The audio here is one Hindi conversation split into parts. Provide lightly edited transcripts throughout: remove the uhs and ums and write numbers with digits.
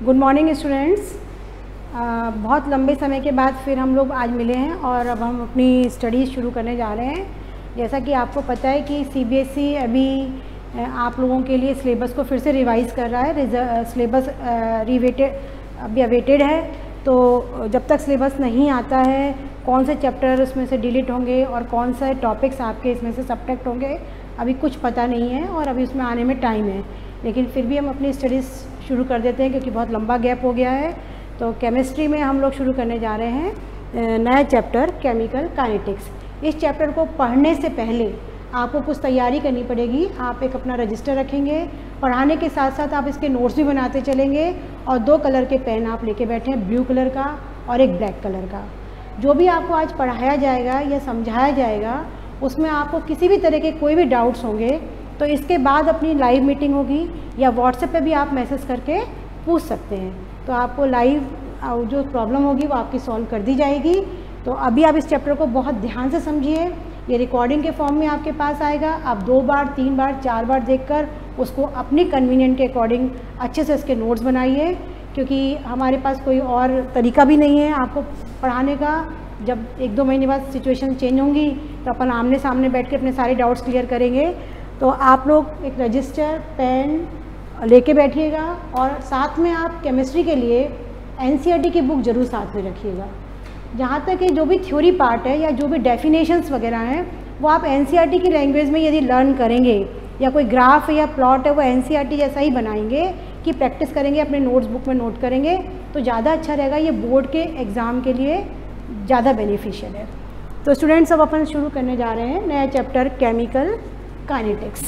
Good morning students. बहुत लंबे समय के बाद फिर हम लोग आज मिले हैं और अब हम अपनी स्टडीज़ शुरू करने जा रहे हैं। जैसा कि आपको पता है कि सीबीएसई अभी आप लोगों के लिए सिलेबस को फिर से रिवाइज़ कर रहा है। सिलेबस अभी अवेटेड है, तो जब तक सिलेबस नहीं आता है कौन से चैप्टर उसमें से डिलीट होंगे और कौन से टॉपिक्स आपके इसमें से सब्ट्रैक्ट होंगे अभी कुछ पता नहीं है और अभी उसमें आने में टाइम है। लेकिन फिर भी हम अपनी स्टडीज़ शुरू कर देते हैं क्योंकि बहुत लंबा गैप हो गया है। तो केमिस्ट्री में हम लोग शुरू करने जा रहे हैं नया चैप्टर केमिकल काइनेटिक्स। इस चैप्टर को पढ़ने से पहले आपको कुछ तैयारी करनी पड़ेगी। आप एक अपना रजिस्टर रखेंगे, पढ़ाने के साथ साथ आप इसके नोट्स भी बनाते चलेंगे और 2 कलर के पेन आप लेके बैठे हैं, ब्लू कलर का और एक ब्लैक कलर का। जो भी आपको आज पढ़ाया जाएगा या समझाया जाएगा उसमें आपको किसी भी तरह के कोई भी डाउट्स होंगे तो इसके बाद अपनी लाइव मीटिंग होगी या व्हाट्सएप पे भी आप मैसेज करके पूछ सकते हैं। तो आपको लाइव जो प्रॉब्लम होगी वो आपकी सॉल्व कर दी जाएगी। तो अभी आप इस चैप्टर को बहुत ध्यान से समझिए। ये रिकॉर्डिंग के फॉर्म में आपके पास आएगा। आप 2 बार 3 बार 4 बार देखकर उसको अपनी कन्वीनियंट के अकॉर्डिंग अच्छे से इसके नोट्स बनाइए, क्योंकि हमारे पास कोई और तरीका भी नहीं है आपको पढ़ाने का। जब 1-2 महीने बाद सिचुएशन चेंज होंगी तो अपन आमने सामने बैठ के अपने सारे डाउट्स क्लियर करेंगे। तो आप लोग एक रजिस्टर पेन लेके बैठिएगा और साथ में आप केमिस्ट्री के लिए एनसीईआरटी की बुक ज़रूर साथ में रखिएगा। जहाँ तक कि जो भी थ्योरी पार्ट है या जो भी डेफिनेशंस वगैरह हैं वो आप एनसीईआरटी की लैंग्वेज में यदि लर्न करेंगे या कोई ग्राफ या प्लॉट है वो एनसीईआरटी जैसा ही बनाएंगे कि प्रैक्टिस करेंगे, अपने नोट्स बुक में नोट करेंगे तो ज़्यादा अच्छा रहेगा। ये बोर्ड के एग्ज़ाम के लिए ज़्यादा बेनिफिशियल है। तो स्टूडेंट्स अब अपन शुरू करने जा रहे हैं नया chapter chemical kinetics.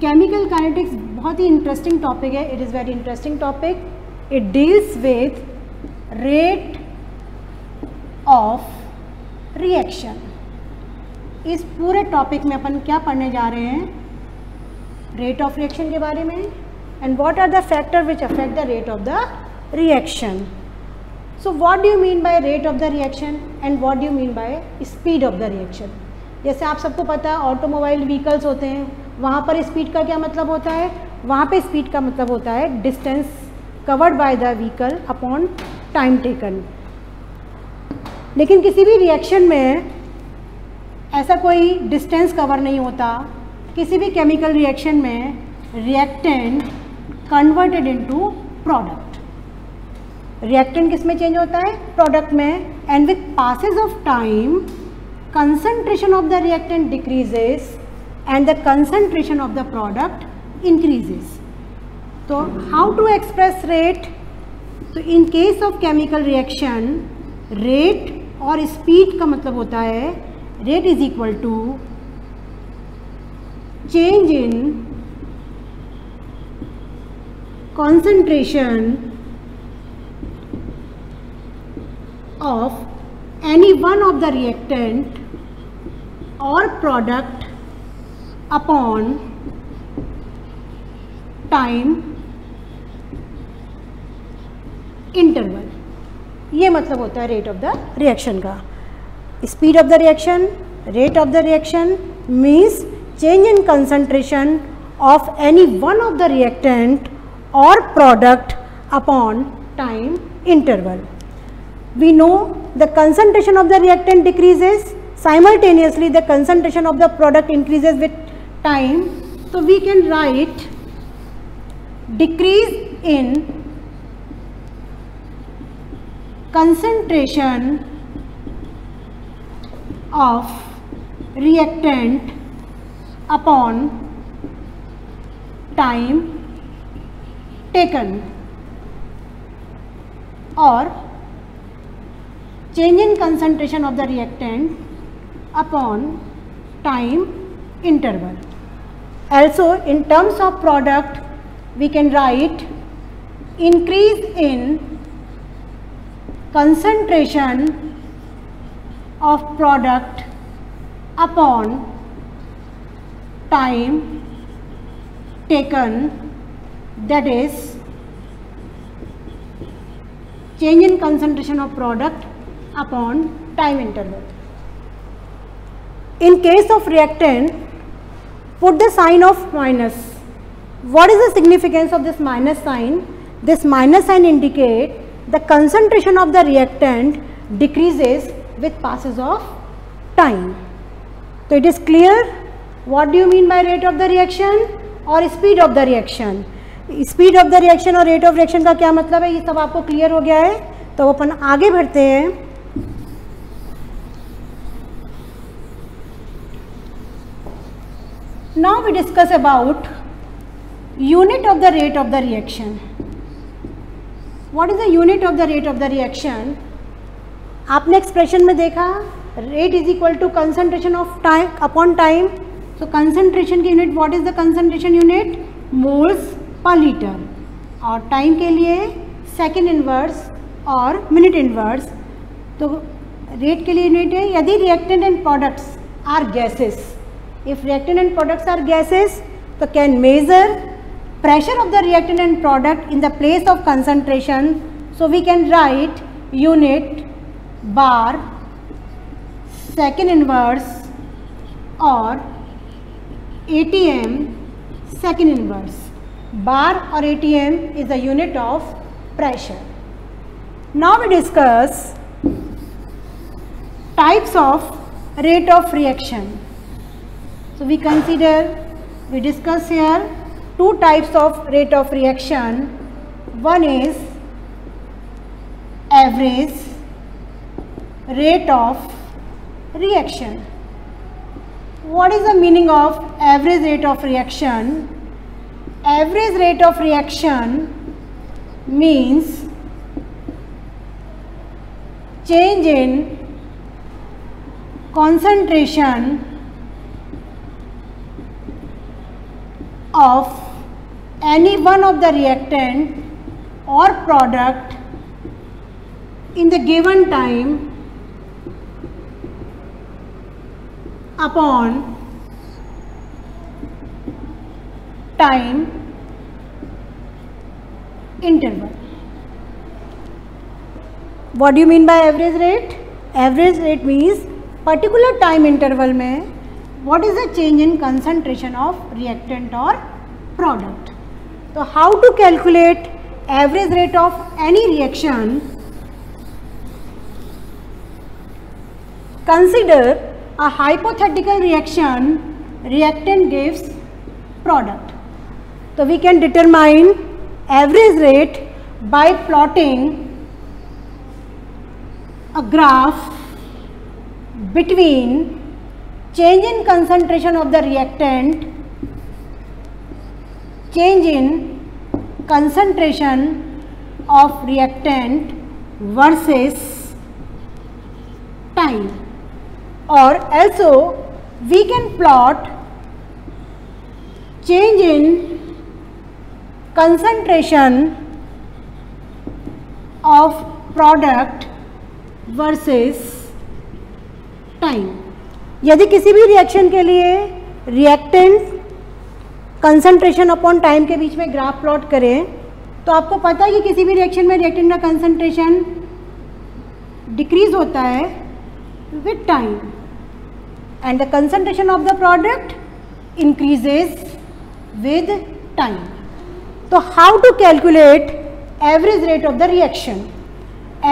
Chemical kinetics बहुत ही इंटरेस्टिंग टॉपिक है। It is very interesting topic. It deals with rate of reaction. इस पूरे टॉपिक में अपन क्या पढ़ने जा रहे हैं? रेट ऑफ रिएक्शन के बारे में and what are the factor which affect the rate of the reaction. So what do you mean by rate of the reaction and what do you mean by speed of the reaction? जैसे आप सबको पता है ऑटोमोबाइल व्हीकल्स होते हैं, वहाँ पर स्पीड का क्या मतलब होता है? वहाँ पे स्पीड का मतलब होता है distance covered by the vehicle upon time taken. लेकिन किसी भी रिएक्शन में ऐसा कोई डिस्टेंस कवर नहीं होता। किसी भी केमिकल रिएक्शन में reactant converted into product. Reactant किस में चेंज होता है? प्रोडक्ट में। And with passage of time concentration of the reactant decreases and the concentration of the product increases. तो हाउ टू एक्सप्रेस रेट? तो in case of chemical reaction rate और स्पीड का मतलब होता है rate is equal to change in concentration of any one of the reactant or product upon time interval। ये मतलब होता है रेट ऑफ द रिएक्शन का। Speed of the reaction, rate of the reaction means change in concentration of any one of the reactant और product upon time interval. We know the concentration of the reactant decreases, simultaneously the concentration of the product increases with time. So we can write decrease in concentration of reactant upon time taken or change in concentration of the reactant upon time interval. Also in terms of product we can write increase in concentration of product upon time taken, that is change in concentration of product upon time interval. In case of reactant, put the sign of minus What is the significance of this minus sign? This minus sign indicate the concentration of the reactant decreases with passes of time. So it is clear. What do you mean by rate of the reaction और speed of the reaction? Speed of the reaction और rate of reaction का क्या मतलब है, ये सब आपको clear हो गया है. तो अपन आगे बढ़ते हैं. Now we discuss about unit of the rate of the reaction. What is the unit of the rate of the reaction? आपने expression में देखा rate is equal to concentration of time upon time. So concentration की unit, what is the concentration unit? Moles per liter. और time के लिए second inverse और minute inverse. तो rate के लिए unit है यदि reactant and products are gases. If reactant and products are gases, so can measure pressure of the reactant and product in the place of concentration. So we can write unit bar second inverse or ATM second inverse. Bar or ATM is the unit of pressure. Now we discuss types of rate of reaction. So we discuss here two types of rate of reaction. One is average rate of reaction. What is the meaning of average rate of reaction? Average rate of reaction means change in concentration of any one of the reactant or product in the given time upon time interval. What do you mean by average rate? Average rate means particular time interval में what is the change in concentration of reactant or product. So how to calculate average rate of any reaction? Consider a hypothetical reaction, reactant gives product. So we can determine average rate by plotting a graph between change in concentration of the reactant, change in concentration of reactant versus time, or also we can plot change in concentration of product versus time. यदि किसी भी रिएक्शन के लिए रिएक्टेंट कंसंट्रेशन अपॉन टाइम के बीच में ग्राफ प्लॉट करें तो आपको पता है कि किसी भी रिएक्शन में रिएक्टेंट का कंसंट्रेशन डिक्रीज होता है with time and the concentration of the product increases with time. तो how to calculate average rate of the reaction?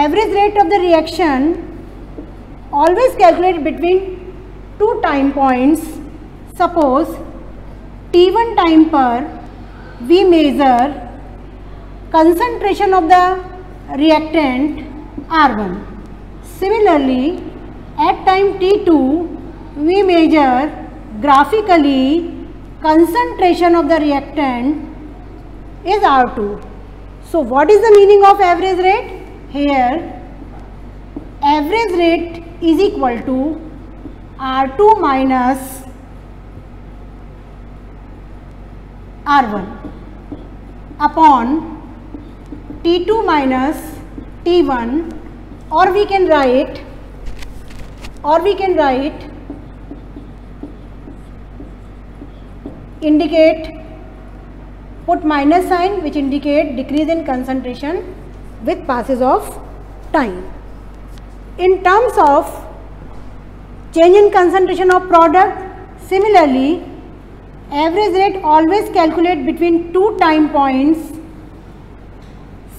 Average rate of the reaction always calculate between two time points. Suppose t1 time per we measure concentration of the reactant R1. Similarly, at time t2 we measure graphically concentration of the reactant is R2. So what is the meaning of average rate? Here average rate is equal to R2 minus R1 upon T2 minus T1, or we can write indicate, put minus sign which indicate decrease in concentration with passes of time. In terms of change in concentration of product, similarly Average rate always calculate between two time points.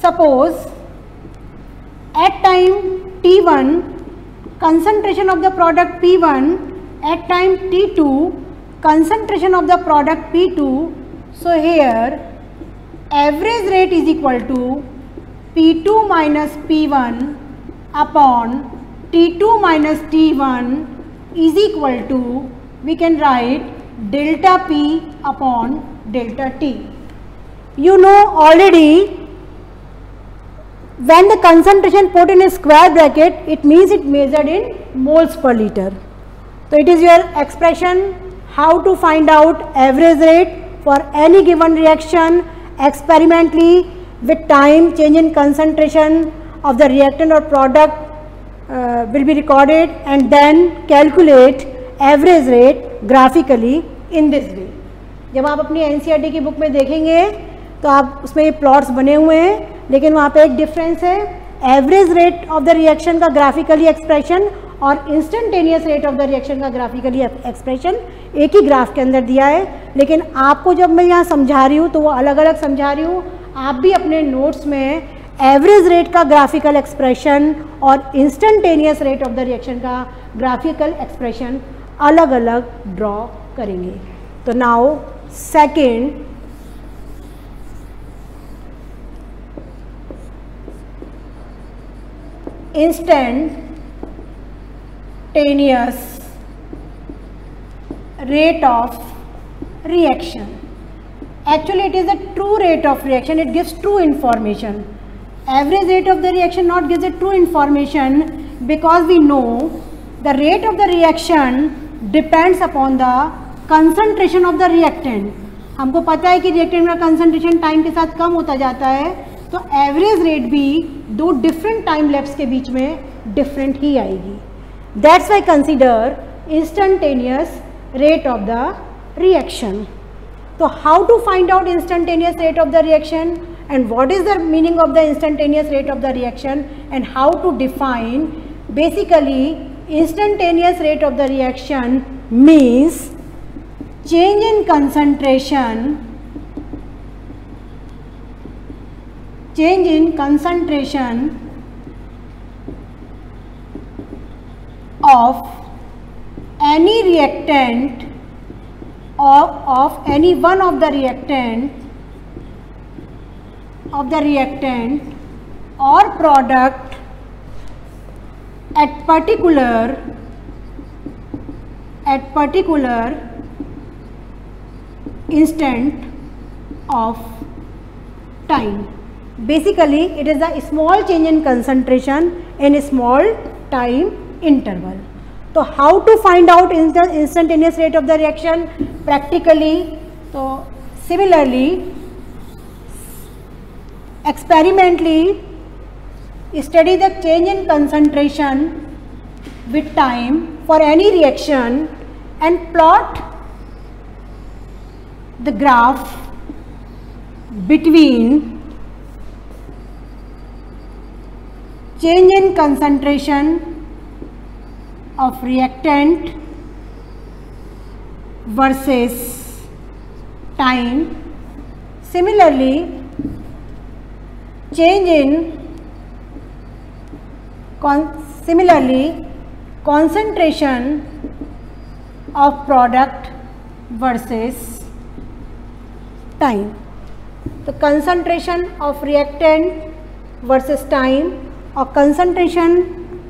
Suppose at time t1 concentration of the product p1, at time t2 concentration of the product p2. So here average rate is equal to p2 minus p1 upon t2 minus t1 is equal to, we can write delta p upon delta t. You know already, when the concentration put in a square bracket, it means it measured in moles per liter. So it is your expression how to find out average rate for any given reaction experimentally with time. Change in concentration of the reactant or product will be recorded, and then calculate average rate graphically in this way. जब आप अपनी NCERT की बुक में देखेंगे तो आप उसमें ये प्लॉट्स बने हुए हैं, लेकिन वहाँ पे एक डिफरेंस है, average rate of the reaction का ग्राफिकली एक्सप्रेशन और instantaneous rate of the reaction का ग्राफिकली एक्सप्रेशन एक ही ग्राफ के अंदर दिया है, लेकिन आपको जब मैं यहाँ समझा रही हूँ तो वो अलग अलग समझा रही हूँ। आप भी अपने नोट्स में एवरेज रेट का ग्राफिकल एक्सप्रेशन और instantaneous rate of the reaction का ग्राफिकल एक्सप्रेशन अलग अलग ड्रॉ करेंगे। तो now second, instantaneous rate of reaction. Actually it is a true rate of reaction, it gives true information. Average rate of the reaction not gives a true information, because we know the rate of the reaction depends upon the concentration of the reactant. हमको पता है कि रिएक्टेंट का कंसंट्रेशन टाइम के साथ कम होता जाता है, तो एवरेज रेट भी दो डिफरेंट टाइम लैप्स के बीच में डिफरेंट ही आएगी. That's why consider instantaneous rate of the reaction. तो how to find out instantaneous rate of the reaction and what is the meaning of the instantaneous rate of the reaction and how to define? Basically instantaneous rate of the reaction means change in concentration of any reactant or of any one of the reactant or product at particular instant of time. Basically it is a small change in concentration in a small time interval. So how to find out instantaneous rate of the reaction practically? So similarly experimentally study the change in concentration with time for any reaction and plot the graph between change in concentration of reactant versus time. Similarly concentration of product versus time. तो concentration of reactant versus time और concentration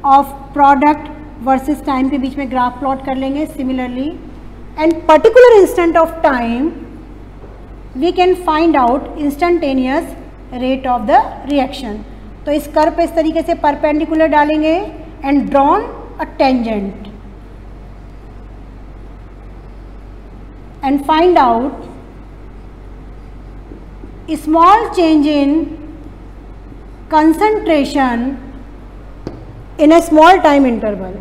of product versus time के बीच में ग्राफ प्लॉट कर लेंगे. Similarly and particular instant of time we can find out instantaneous rate of the reaction. तो इस कर्व पे इस तरीके से परपेंडिकुलर डालेंगे and drawn a tangent and find out a small change in concentration in a small time interval.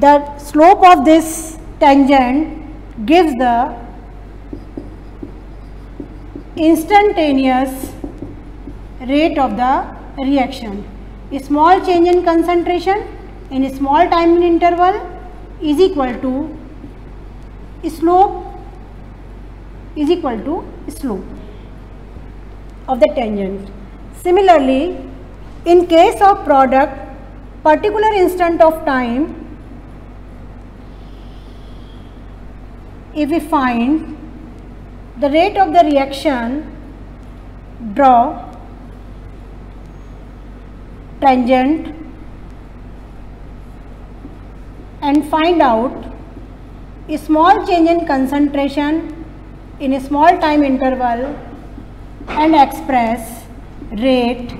The slope of this tangent gives the instantaneous rate of the reaction. A small change in concentration in a small time interval is equal to slope is equal to slope of the tangent. Similarly, in case of product, particular instant of time, if we find the rate of the reaction, draw tangent and find out a small change in concentration in a small time interval and express rate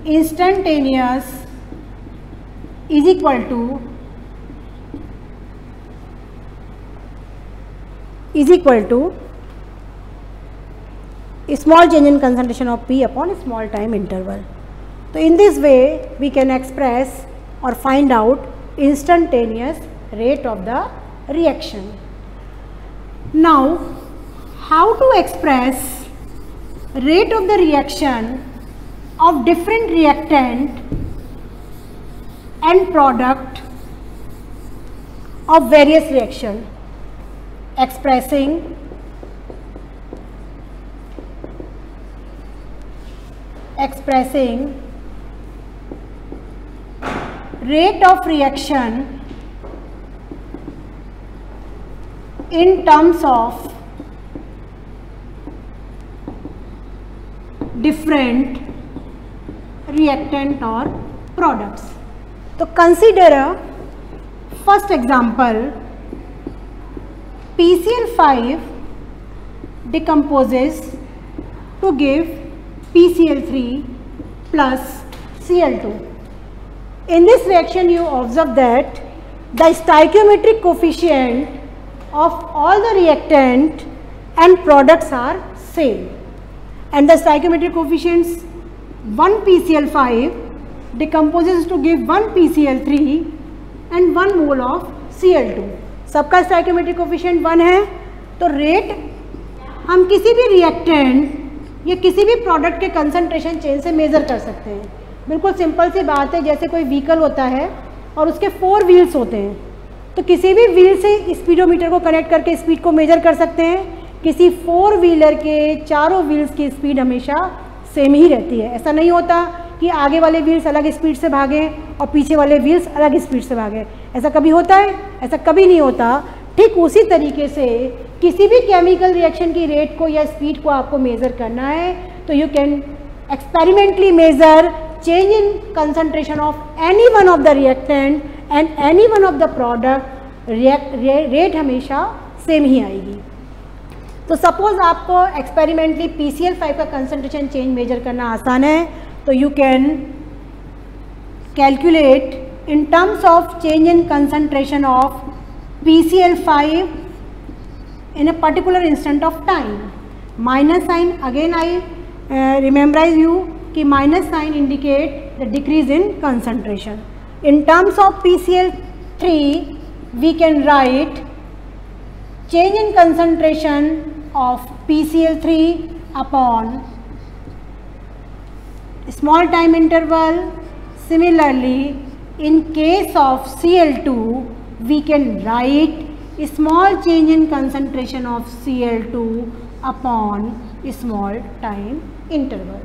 instantaneous is equal to a small change in concentration of P upon a small time interval. So in this way we can express or find out instantaneous rate of the reaction. Now, how to express rate of the reaction of different reactant and product of various reaction? Expressing rate of reaction in terms of different reactant or products. So consider a first example. PCl5 decomposes to give PCl3 plus Cl2. In this reaction you observe that the stoichiometric coefficient of all the reactant and products are same, and the stoichiometric coefficients 1 PCl5 decomposes to give 1 PCl3 and 1 mole of Cl2. सबका स्टाइकियोमेट्रिक कोफिशिएंट 1 है, तो रेट हम किसी भी रिएक्टेंट या किसी भी प्रोडक्ट के कंसंट्रेशन चेंज से मेज़र कर सकते हैं. बिल्कुल सिंपल सी बात है, जैसे कोई व्हीकल होता है और उसके 4 व्हील्स होते हैं, तो किसी भी व्हील से स्पीडोमीटर को कनेक्ट करके स्पीड को मेजर कर सकते हैं. किसी 4 व्हीलर के चारों व्हील्स की स्पीड हमेशा सेम ही रहती है. ऐसा नहीं होता कि आगे वाले व्हील्स अलग स्पीड से भागें और पीछे वाले व्हील्स अलग स्पीड से भागें. ऐसा कभी होता है? ऐसा कभी नहीं होता. ठीक उसी तरीके से किसी भी केमिकल रिएक्शन की रेट को या स्पीड को आपको मेज़र करना है तो you can experimentally measure change in concentration of any one of the reactant and any one of the product. Rate हमेशा सेम ही आएगी. तो सपोज आपको एक्सपेरिमेंटली PCl5 का कंसंट्रेशन चेंज मेजर करना आसान है, तो you can calculate in terms of change in concentration of PCl5 in a particular instant of time. Minus sign, again I rememberize you कि minus sign indicate the decrease in concentration. In terms of PCl3 we can write change in concentration of PCl3 upon small time interval. Similarly, in case of Cl2 we can write a small change in concentration of Cl2 upon a small time interval.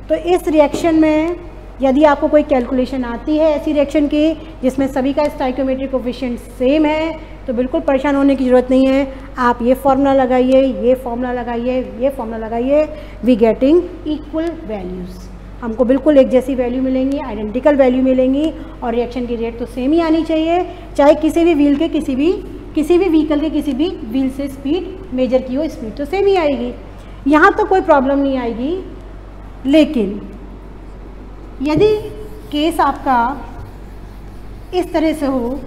तो इस रिएक्शन में यदि आपको कोई कैलकुलेशन आती है ऐसी रिएक्शन की जिसमें सभी का स्टाइकियोमेट्रिक कोफिशिएंट सेम है, तो बिल्कुल परेशान होने की ज़रूरत नहीं है. आप ये फॉर्मूला लगाइए, ये फॉर्मूला लगाइए, ये फॉर्मूला लगाइए, वी गेटिंग इक्वल वैल्यूज़. हमको बिल्कुल एक जैसी वैल्यू मिलेंगी, आइडेंटिकल वैल्यू मिलेंगी और रिएक्शन की रेट तो सेम ही आनी चाहिए, चाहे किसी भी व्हील के किसी भी व्हीकल के किसी भी व्हील से स्पीड मेजर की हो, स्पीड तो सेम ही आएगी. यहाँ तो कोई प्रॉब्लम नहीं आएगी. लेकिन यदि केस आपका इस तरह से हो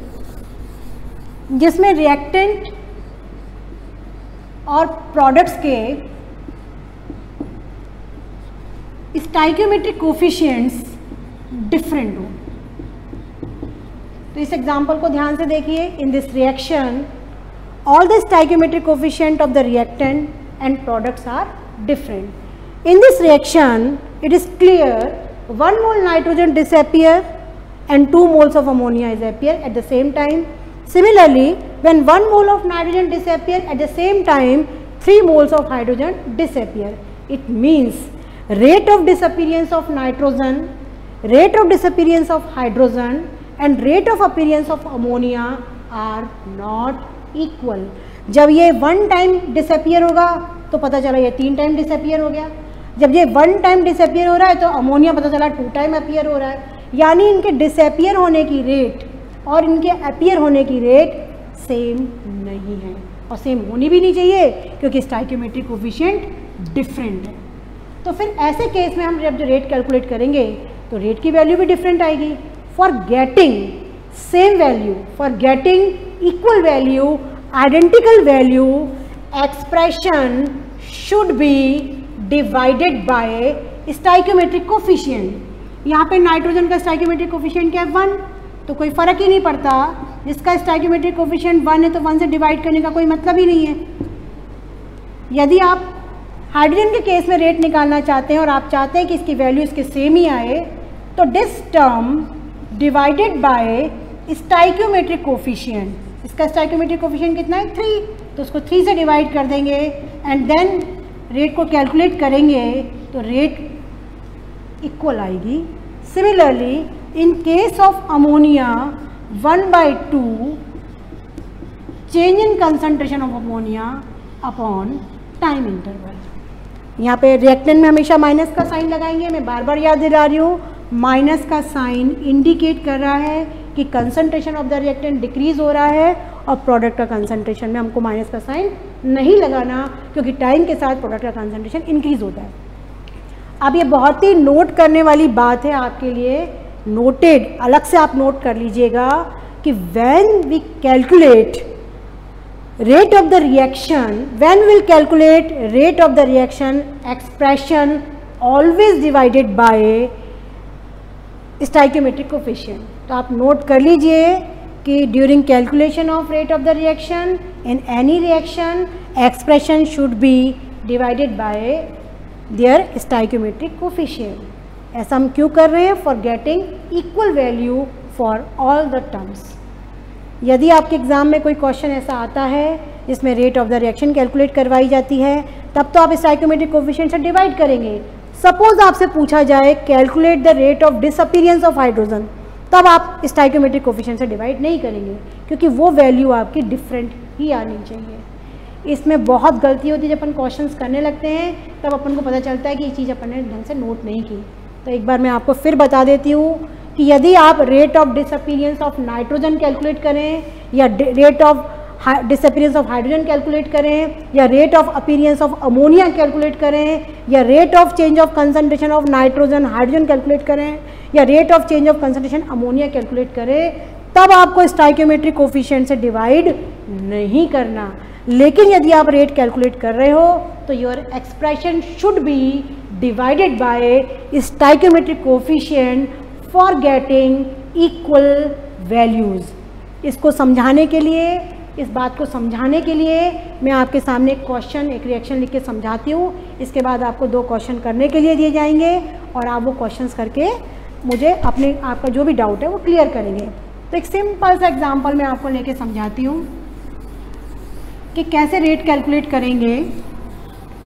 जिसमें रिएक्टेंट और प्रोडक्ट्स के स्टाइकियोमेट्रिक कोफिशिएंट्स डिफरेंट हो, तो इस एग्जांपल को ध्यान से देखिए. In this reaction all the stoichiometric coefficient of the reactant and products are different. In this reaction it is clear 1 mole nitrogen disappear and 2 moles of ammonia is appear at the same time. Similarly, when 1 mole of nitrogen disappear at the same time, 3 moles of hydrogen disappear. It means rate of disappearance of nitrogen, rate of disappearance of hydrogen and rate of appearance of ammonia are not equal. जब ये 1 टाइम डिसअपियर होगा तो पता चला ये 3 टाइम डिसअपियर हो गया, जब ये 1 टाइम डिसअपियर हो रहा है तो अमोनिया पता चला 2 टाइम अपीयर हो रहा है, यानी इनके डिसअपियर होने की रेट और इनके अपीयर होने की रेट सेम नहीं है, और सेम होनी भी नहीं चाहिए क्योंकि स्टाइकियोमेट्रिक कोफिशिएंट डिफरेंट है। तो फिर ऐसे केस में हम जब जो रेट कैलकुलेट करेंगे तो रेट की वैल्यू भी डिफरेंट आएगी। For getting same value, for getting equal value, identical value, expression should be divided by stoichiometric coefficient. यहाँ पे नाइट्रोजन का स्टाइकियोमेट्रिक कोफिशिएंट क्या है 1, तो कोई फ़र्क ही नहीं पड़ता, जिसका स्टाइकियोमेट्रिक कोफिशिएंट 1 है तो 1 से डिवाइड करने का कोई मतलब ही नहीं है। यदि आप हाइड्रोजन के केस में रेट निकालना चाहते हैं और आप चाहते हैं कि इसकी वैल्यू इसके सेम ही आए, तो this term divided by stoichiometric coefficient, इसका स्टाइकियोमेट्रिक कोफिशिएंट कितना है 3, तो उसको 3 से डिवाइड कर देंगे एंड देन रेट को कैलकुलेट करेंगे तो रेट इक्वल आएगी। Similarly in case of ammonia 1/2 change in concentration of ammonia upon time interval. यहाँ पे रिएक्टेंट में हमेशा माइनस का साइन लगाएंगे, मैं बार बार याद दिला रही हूँ, माइनस का साइन इंडिकेट कर रहा है कि concentration of the reactant decrease हो रहा है, और प्रोडक्ट का कंसंट्रेशन में हमको माइनस का साइन नहीं लगाना क्योंकि टाइम के साथ प्रोडक्ट का कंसंट्रेशन इंक्रीज होता है। अब ये बहुत ही नोट करने वाली बात है आपके लिए, नोटेड, अलग से आप नोट कर लीजिएगा कि when we calculate rate of the reaction, when we will calculate rate of the reaction, expression always divided by stoichiometric coefficient। तो आप नोट कर लीजिए कि during calculation of rate of the reaction in any reaction expression should be divided by their stoichiometric coefficient। ऐसा हम क्यों कर रहे हैं? For getting equal value for all the terms। यदि आपके एग्ज़ाम में कोई क्वेश्चन ऐसा आता है जिसमें rate of the reaction calculate करवाई जाती है, तब तो आप स्टाइकियोमेट्रिक कोफिशिएंट से डिवाइड करेंगे। सपोज आपसे पूछा जाए calculate the rate of disappearance of hydrogen, तब आप स्टाइकियोमेट्रिक कोफिशिएंट से डिवाइड नहीं करेंगे क्योंकि वो वैल्यू आपकी डिफरेंट ही आनी चाहिए। इसमें बहुत गलती होती है, जब अपन क्वेश्चंस करने लगते हैं तब अपन को पता चलता है कि ये चीज़ अपन ने ढंग से नोट नहीं की। तो एक बार मैं आपको फिर बता देती हूँ कि यदि आप rate of disappearance of nitrogen calculate करें या rate of disappearance of hydrogen calculate करें या rate of appearance of ammonia calculate करें या rate of change of concentration of nitrogen hydrogen calculate करें या rate of change of concentration ammonia calculate करें, तब आपको स्टाइकियोमेट्रिक कोफिशिएंट से डिवाइड नहीं करना। लेकिन यदि आप रेट कैलकुलेट कर रहे हो तो your expression should be divided by stoichiometric coefficient for getting equal values. इसको समझाने के लिए, इस बात को समझाने के लिए मैं आपके सामने एक क्वेश्चन, एक रिएक्शन लिख के समझाती हूँ। इसके बाद आपको 2 क्वेश्चन करने के लिए दिए जाएंगे और आप वो क्वेश्चंस करके मुझे अपने आपका जो भी डाउट है वो क्लियर करेंगे। तो एक सिंपल सा एग्जांपल मैं आपको लेके समझाती हूँ कि कैसे रेट कैलकुलेट करेंगे।